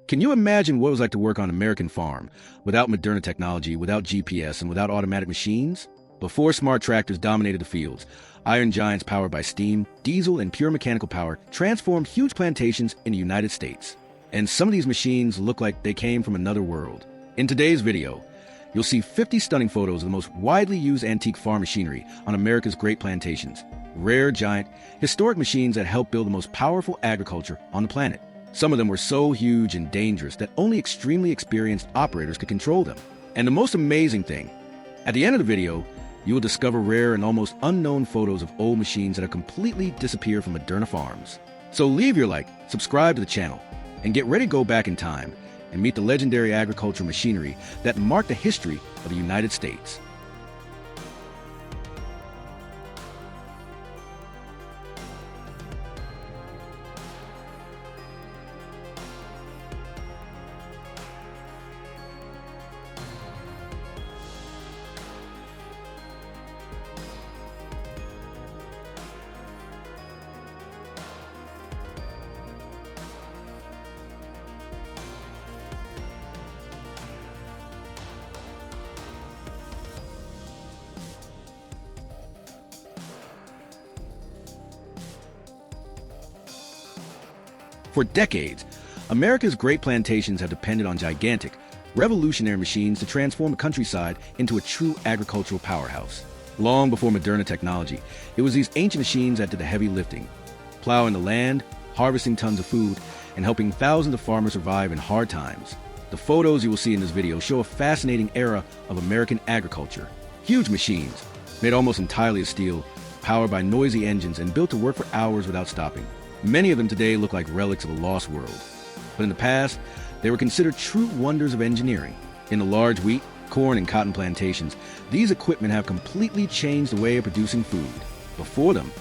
Can you imagine what it was like to work on an American farm without modern technology, without GPS, and without automatic machines? Before smart tractors dominated the fields, iron giants powered by steam, diesel, and pure mechanical power transformed huge plantations in the United States. And some of these machines look like they came from another world. In today's video, you'll see 50 stunning photos of the most widely used antique farm machinery on America's great plantations. Rare, giant, historic machines that helped build the most powerful agriculture on the planet. Some of them were so huge and dangerous that only extremely experienced operators could control them. And the most amazing thing, at the end of the video, you will discover rare and almost unknown photos of old machines that have completely disappeared from Moderna farms. So leave your like, subscribe to the channel, and get ready to go back in time and meet the legendary agricultural machinery that marked the history of the United States. For decades, America's great plantations have depended on gigantic, revolutionary machines to transform the countryside into a true agricultural powerhouse. Long before modern technology, it was these ancient machines that did the heavy lifting, plowing the land, harvesting tons of food, and helping thousands of farmers survive in hard times. The photos you will see in this video show a fascinating era of American agriculture. Huge machines, made almost entirely of steel, powered by noisy engines and built to work for hours without stopping. Many of them today look like relics of a lost world. But in the past, they were considered true wonders of engineering. In the large wheat, corn, and cotton plantations, these equipment have completely changed the way of producing food. Before them,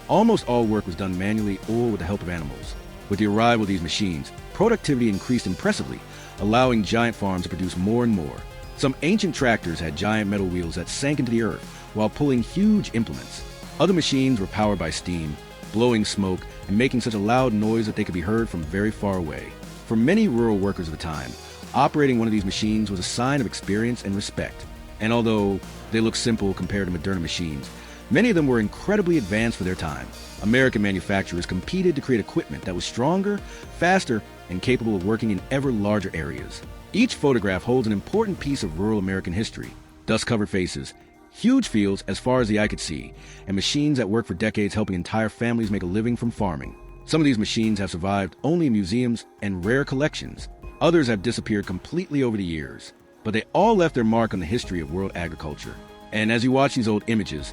almost all work was done manually or with the help of animals. With the arrival of these machines, productivity increased impressively, allowing giant farms to produce more and more. Some ancient tractors had giant metal wheels that sank into the earth while pulling huge implements. Other machines were powered by steam, blowing smoke, and making such a loud noise that they could be heard from very far away. For many rural workers of the time, operating one of these machines was a sign of experience and respect. And although they look simple compared to modern machines, many of them were incredibly advanced for their time. American manufacturers competed to create equipment that was stronger, faster, and capable of working in ever larger areas. Each photograph holds an important piece of rural American history. Dust-covered faces, huge fields as far as the eye could see, and machines that worked for decades helping entire families make a living from farming. Some of these machines have survived only in museums and rare collections. Others have disappeared completely over the years. But they all left their mark on the history of world agriculture. And as you watch these old images,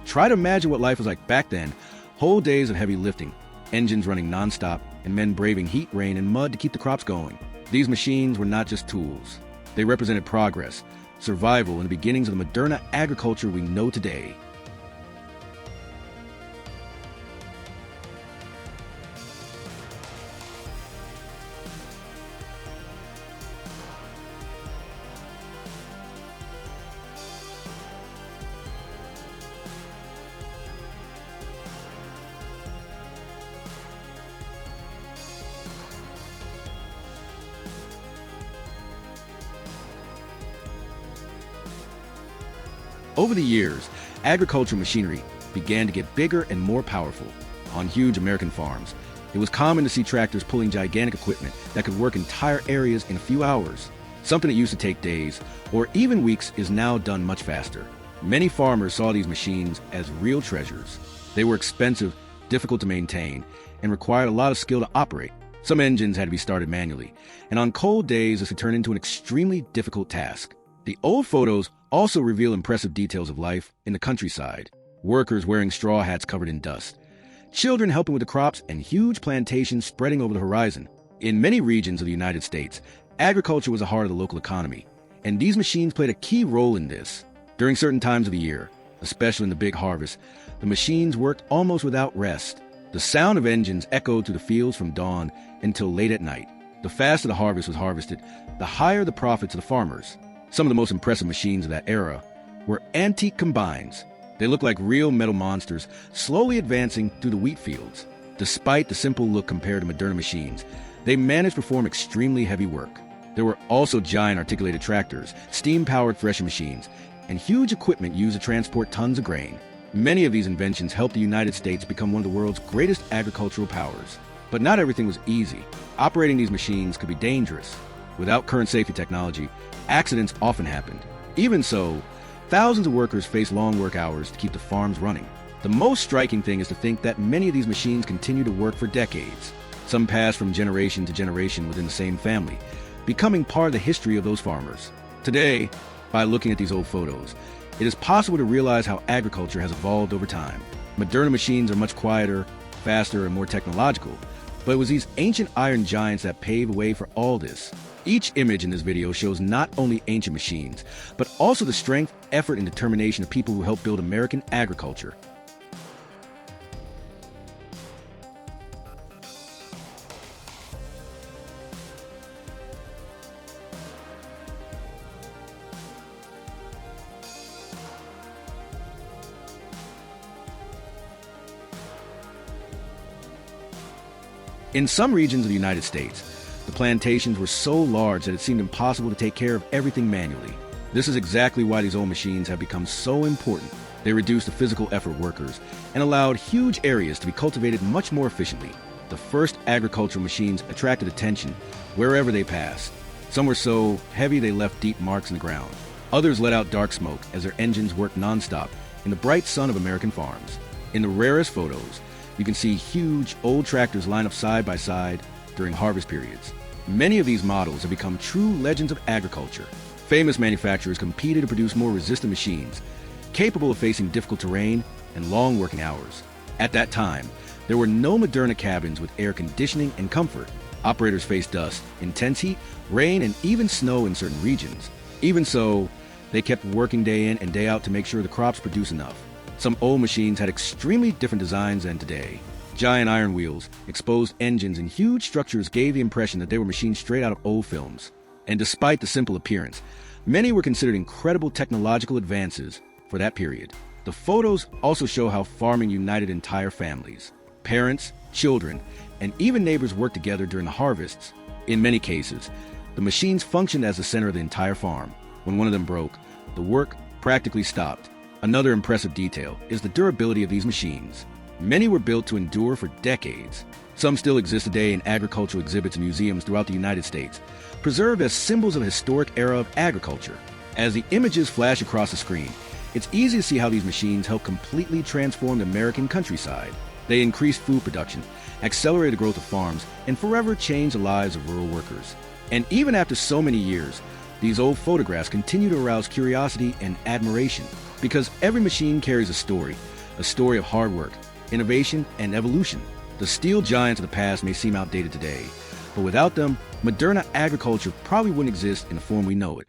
try to imagine what life was like back then. Whole days of heavy lifting, engines running non-stop, and men braving heat, rain, and mud to keep the crops going. These machines were not just tools. They represented progress, survival, and the beginnings of the Moderna agriculture we know today. Over the years, agricultural machinery began to get bigger and more powerful. On huge American farms, it was common to see tractors pulling gigantic equipment that could work entire areas in a few hours. Something that used to take days or even weeks is now done much faster. Many farmers saw these machines as real treasures. They were expensive, difficult to maintain, and required a lot of skill to operate. Some engines had to be started manually, and on cold days this could turn into an extremely difficult task. The old photos also reveal impressive details of life in the countryside. Workers wearing straw hats covered in dust, children helping with the crops, and huge plantations spreading over the horizon. In many regions of the United States, agriculture was the heart of the local economy, and these machines played a key role in this. During certain times of the year, especially in the big harvest, the machines worked almost without rest. The sound of engines echoed through the fields from dawn until late at night. The faster the harvest was harvested, the higher the profits of the farmers. Some of the most impressive machines of that era were antique combines. They looked like real metal monsters slowly advancing through the wheat fields. Despite the simple look compared to modern machines, They managed to perform extremely heavy work. There were also giant articulated tractors, steam-powered threshing machines, and huge equipment used to transport tons of grain. Many of these inventions helped the United States become one of the world's greatest agricultural powers. But not everything was easy. Operating these machines could be dangerous. Without current safety technology, accidents often happened. Even so, thousands of workers faced long work hours to keep the farms running. The most striking thing is to think that many of these machines continue to work for decades. Some pass from generation to generation within the same family, becoming part of the history of those farmers. Today, by looking at these old photos, it is possible to realize how agriculture has evolved over time. Modern machines are much quieter, faster, and more technological, but it was these ancient iron giants that paved the way for all this. Each image in this video shows not only ancient machines, but also the strength, effort, and determination of people who helped build American agriculture. In some regions of the United States, the plantations were so large that it seemed impossible to take care of everything manually. This is exactly why these old machines have become so important. They reduced the physical effort of workers and allowed huge areas to be cultivated much more efficiently. The first agricultural machines attracted attention wherever they passed. Some were so heavy they left deep marks in the ground. Others let out dark smoke as their engines worked nonstop in the bright sun of American farms. In the rarest photos, you can see huge old tractors line up side by side during harvest periods. Many of these models have become true legends of agriculture. Famous manufacturers competed to produce more resistant machines, capable of facing difficult terrain and long working hours. At that time, there were no Moderna cabins with air conditioning and comfort. Operators faced dust, intense heat, rain, and even snow in certain regions. Even so, they kept working day in and day out to make sure the crops produced enough. Some old machines had extremely different designs than today. Giant iron wheels, exposed engines, and huge structures gave the impression that they were machines straight out of old films. And despite the simple appearance, many were considered incredible technological advances for that period. The photos also show how farming united entire families. Parents, children, and even neighbors worked together during the harvests. In many cases, the machines functioned as the center of the entire farm. When one of them broke, the work practically stopped. Another impressive detail is the durability of these machines. Many were built to endure for decades. Some still exist today in agricultural exhibits and museums throughout the United States, preserved as symbols of a historic era of agriculture. As the images flash across the screen, it's easy to see how these machines helped completely transform the American countryside. They increased food production, accelerated the growth of farms, and forever changed the lives of rural workers. And even after so many years, these old photographs continue to arouse curiosity and admiration, because every machine carries a story of hard work, innovation, and evolution. The steel giants of the past may seem outdated today, but without them, modern agriculture probably wouldn't exist in the form we know it.